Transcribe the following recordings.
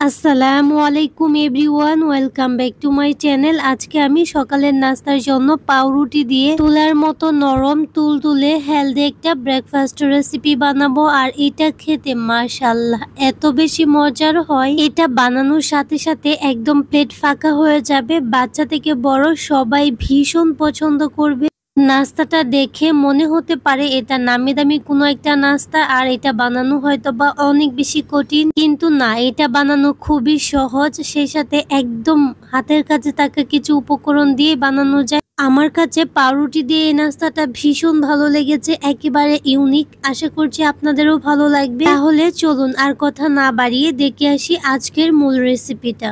আসসালামু আলাইকুম everyone, welcome back to my channel. আজকে আমি সকালের নাস্তার জন্য পাউরুটি দিয়ে তুলার মতো নরম তুলতুলে হেলদি একটা ব্রেকফাস্ট রেসিপি বানাবো। আর এটা খেতে মাশাআল্লাহ এত বেশি মজার হয়, এটা বানানোর সাথে সাথে একদম পেট ফাঁকা হয়ে যাবে। বাচ্চা থেকে বড় সবাই ভীষণ পছন্দ করবে। নাস্তাটা দেখে মনে হতে পারে এটা নামি দামি কোনো একটা নাস্তা, আর এটা বানানো হয়তো বা অনেক বেশি কঠিন, কিন্তু না, এটা বানানো খুবই সহজ। সেই সাথে একদম হাতের কাছে থাকা কিছু উপকরণ দিয়ে বানানো যায়। আমার কাছে পাউরুটি দিয়ে এই নাস্তাটা ভীষণ ভালো লেগেছে, একেবারে ইউনিক। আশা করছি আপনাদেরও ভালো লাগবে। তাহলে চলুন আর কথা না বাড়িয়ে দেখে আসি আজকের মূল রেসিপিটা।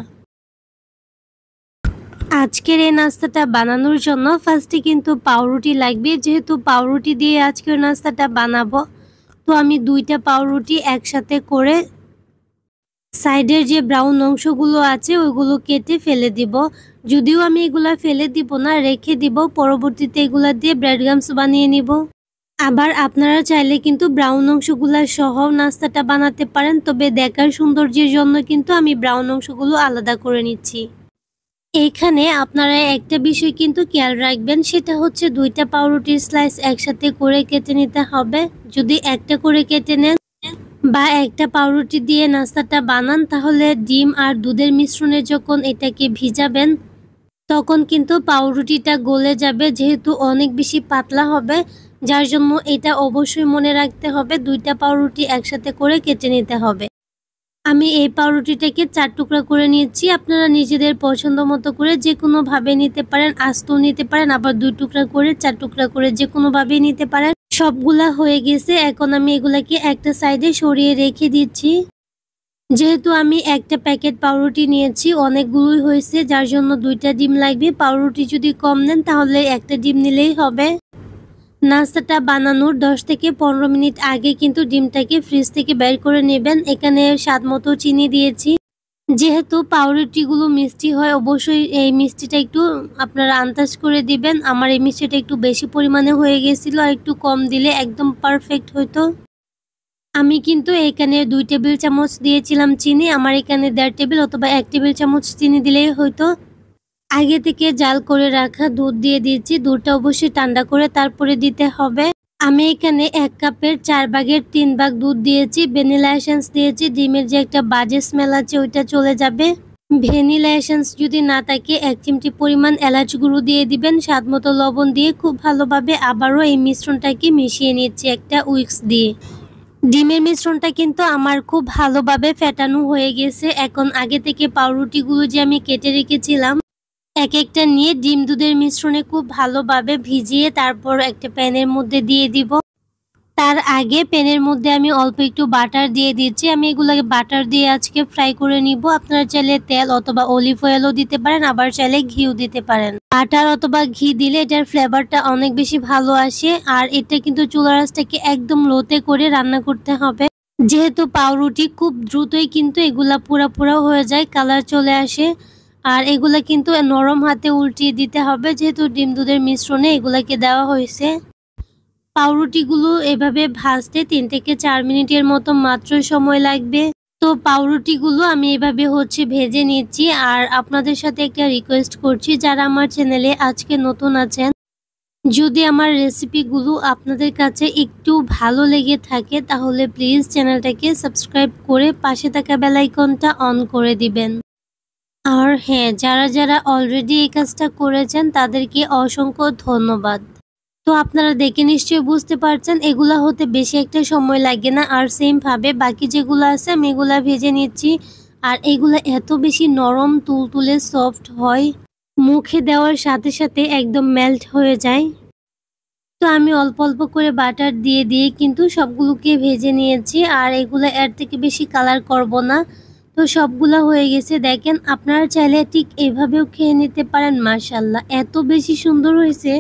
আজকের এই নাস্তাটা বানানোর জন্য ফার্স্টে কিন্তু পাউরুটি লাগবে। যেহেতু পাউরুটি দিয়ে আজকের নাস্তাটা বানাবো, তো আমি দুইটা পাউরুটি একসাথে করে সাইডের যে ব্রাউন অংশগুলো আছে ওইগুলো কেটে ফেলে দিব। যদিও আমি এগুলা ফেলে দিব না, রেখে দিব, পরবর্তীতে এগুলা দিয়ে ব্রেড গামস বানিয়ে নিব। আবার আপনারা চাইলে কিন্তু ব্রাউন অংশগুলা সহ নাস্তাটা বানাতে পারেন, তবে দেখার সৌন্দর্যের জন্য কিন্তু আমি ব্রাউন অংশগুলো আলাদা করে নিচ্ছি। এইখানে আপনারা একটা বিষয় কিন্তু খেয়াল রাখবেন, সেটা হচ্ছে দুইটা পাউরুটির স্লাইস একসাথে করে কেটে নিতে হবে। যদি একটা করে কেটে নেন বা একটা পাউরুটি দিয়ে নাস্তাটা বানান, তাহলে ডিম আর দুধের মিশ্রণে যখন এটাকে ভিজাবেন তখন কিন্তু পাউরুটিটা গলে যাবে, যেহেতু অনেক বেশি পাতলা হবে। যার জন্য এটা অবশ্যই মনে রাখতে হবে দুইটা পাউরুটি একসাথে করে কেটে নিতে হবে। আমি এই পাউরুটিটাকে 4 টুকরা করে নিয়েছি। আপনারা নিজেদের পছন্দ মতো করে যে কোনোভাবে নিতে পারেন, আস্তও নিতে পারেন, আবার 2 টুকরা করে 4 টুকরা করে যে কোনোভাবেই নিতে পারেন। সবগুলা হয়ে গেছে, এখন আমি এগুলাকে একটা সাইডে সরিয়ে রেখে দিচ্ছি। যেহেতু আমি একটা প্যাকেট পাউরুটি নিয়েছি, অনেকগুলোই হয়েছে, যার জন্য 2টা ডিম লাগবে। পাউরুটি যদি কম নেন তাহলে একটা ডিম নিলেই হবে। নাস্তাটা বানানোর 10 থেকে 15 মিনিট আগে কিন্তু ডিমটাকে ফ্রিজ থেকে বের করে নেবেন। এখানে স্বাদ মতো চিনি দিয়েছি। যেহেতু পাউরুটিগুলো মিষ্টি হয়, অবশ্যই এই মিষ্টিটা একটু আপনারা আন্দাজ করে দিবেন। আমার এই মিষ্টিটা একটু বেশি পরিমাণে হয়ে গেছিলো, আর একটু কম দিলে একদম পারফেক্ট হতো। আমি কিন্তু এখানে 2 টেবিল চামচ দিয়েছিলাম চিনি। আমার এখানে 1.5 টেবিল অথবা 1 টেবিল চামচ চিনি দিলেই হয়তো। আগে থেকে জাল করে রাখা দুধ দিয়ে দিয়েছি। দুধটা অবশ্যই ঠান্ডা করে তারপরে দিতে হবে। আমি এখানে 1 কাপের 4 ভাগের 3 ভাগ দুধ দিয়েছি। ভ্যানিলা এসেন্স দিয়েছি। ডিমের যে একটা বাজে স্মেল আছে ওইটা চলে যাবে। ভ্যানিলা এসেন্স যদি না থাকে 1 চিমটি পরিমাণ এলাচ গুঁড়ো দিয়ে দিবেন। স্বাদ মতো লবণ দিয়ে খুব ভালোভাবে আবারও এই মিশ্রণটাকে মিশিয়ে নিচ্ছি একটা উইক্স দিয়ে। ডিমের মিশ্রণটা কিন্তু আমার খুব ভালোভাবে ফেটানো হয়ে গেছে। এখন আগে থেকে পাউরুটিগুলো যে আমি কেটে রেখেছিলাম এক একটা নিয়ে ডিম দুধের মিশ্রণে খুব ভালোভাবে ভিজিয়ে তারপর একটা প্যানের মধ্যে দিয়ে দিব। তার আগে প্যানের মধ্যে আমি অল্প একটু বাটার দিয়ে দিচ্ছি। আমি এগুলোকে বাটার দিয়ে আজকে ফ্রাই করে নিব। আপনারা চাইলে তেল অথবা অলিভ অয়েলও দিতে পারেন, আবার চাইলে ঘিও দিতে পারেন। বাটার অথবা ঘি দিলে এটার ফ্লেভারটা অনেক বেশি ভালো আসে। আর এটা কিন্তু চুলার আঁচটাকে একদম লোতে করে রান্না করতে হবে। যেহেতু পাউরুটি খুব দ্রুতই কিন্তু এগুলা পুরা হয়ে যায়, কালার চলে আসে। আর এগুলা কিন্তু নরম হাতে উল্টিয়ে দিতে হবে, যেহেতু ডিম দুধের মিশ্রণে এগুলাকে দেওয়া হয়েছে। পাউরুটিগুলো এভাবে ভাজতে 3 থেকে 4 মিনিটের মতো মাত্র সময় লাগবে। তো পাউরুটিগুলো আমি এভাবে ভেজে নিচ্ছি। আর আপনাদের সাথে একটা রিকোয়েস্ট করছি, যারা আমার চ্যানেলে আজকে নতুন আছেন, যদি আমার রেসিপিগুলো আপনাদের কাছে একটু ভালো লেগে থাকে তাহলে প্লিজ চ্যানেলটাকে সাবস্ক্রাইব করে পাশে থাকা বেল আইকনটা অন করে দিবেন। আর হ্যাঁ, যারা অলরেডি এই কাজটা করেছেন তাদেরকে অসংখ্য ধন্যবাদ। তো আপনারা দেখে নিশ্চয়ই বুঝতে পারছেন এগুলা হতে বেশি একটা সময় লাগে না। আর সেম ভাবে বাকি যেগুলো আছে আমি এগুলা ভেজে নিচ্ছি। আর এগুলা এত বেশি নরম তুলতুলে সফট হয়, মুখে দেওয়ার সাথে সাথে একদম মেল্ট হয়ে যায়। তো আমি অল্প অল্প করে বাটার দিয়ে কিন্তু সবগুলোকে ভেজে নিয়েছি। আর এগুলো এর থেকে বেশি কালার করব না। তো সবগুলা হয়ে গেছে, দেখেন। আপনারা চাইলে ঠিক এভাবেও খেয়ে নিতে পারেন। মাশাআল্লাহ এত বেশি সুন্দর হয়েছে।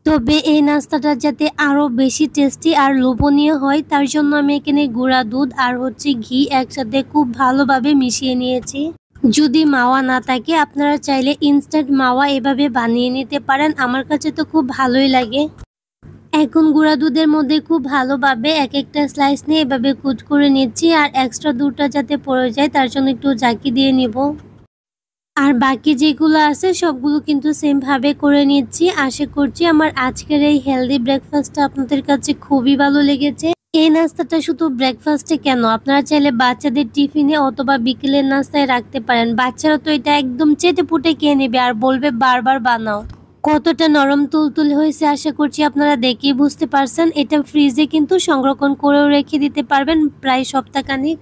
তবে এই নাস্তাটা যাতে আরো বেশি টেস্টি আর লোভনীয় হয়, তার জন্য আমি এখানে গুঁড়া দুধ আর ঘি একসাথে খুব ভালোভাবে মিশিয়ে নিয়েছি। যদি মাওয়া না থাকে আপনারা চাইলে ইনস্ট্যান্ট মাওয়া এভাবে বানিয়ে নিতে পারেন। আমার কাছে তো খুব ভালোই লাগে। এখন গুঁড়া দুধের মধ্যে খুব ভালোভাবে এক একটা স্লাইস নিয়ে এভাবে কুচ করে নিচ্ছি, আর এক্সট্রা দুধটা যাতে পড়ে যায় তার জন্য একটু জাকি দিয়ে নিব। আর বাকি যেগুলো আছে সবগুলো কিন্তু সেম ভাবে করে নিচ্ছি। আশা করছি আমার আজকের এই হেলদি ব্রেকফাস্টটা আপনাদের কাছে খুবই ভালো লেগেছে। এই নাস্তাটা শুধু ব্রেকফাস্টে কেন, আপনারা চাইলে বাচ্চাদের টিফিনে অথবা বিকেলের নাস্তায় রাখতে পারেন। বাচ্চারা তো এটা একদম চেটেপুটে খেয়ে নেবে আর বলবে বারবার বানাও। কতটা নরম তুলতুলে হয়েছে আশা করছি আপনারা দেখেই বুঝতে পারছেন। এটা ফ্রিজে কিন্তু সংরক্ষণ করেও রেখে দিতে পারবেন প্রায় সপ্তাহখানেক।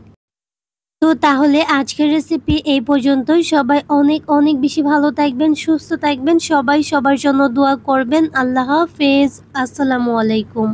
তো তাহলে আজকের রেসিপি এই পর্যন্তই। সবাই অনেক অনেক বেশি ভালো থাকবেন, সুস্থ থাকবেন। সবাই সবার জন্য দোয়া করবেন। আল্লাহ হাফেজ। আসসালামু আলাইকুম।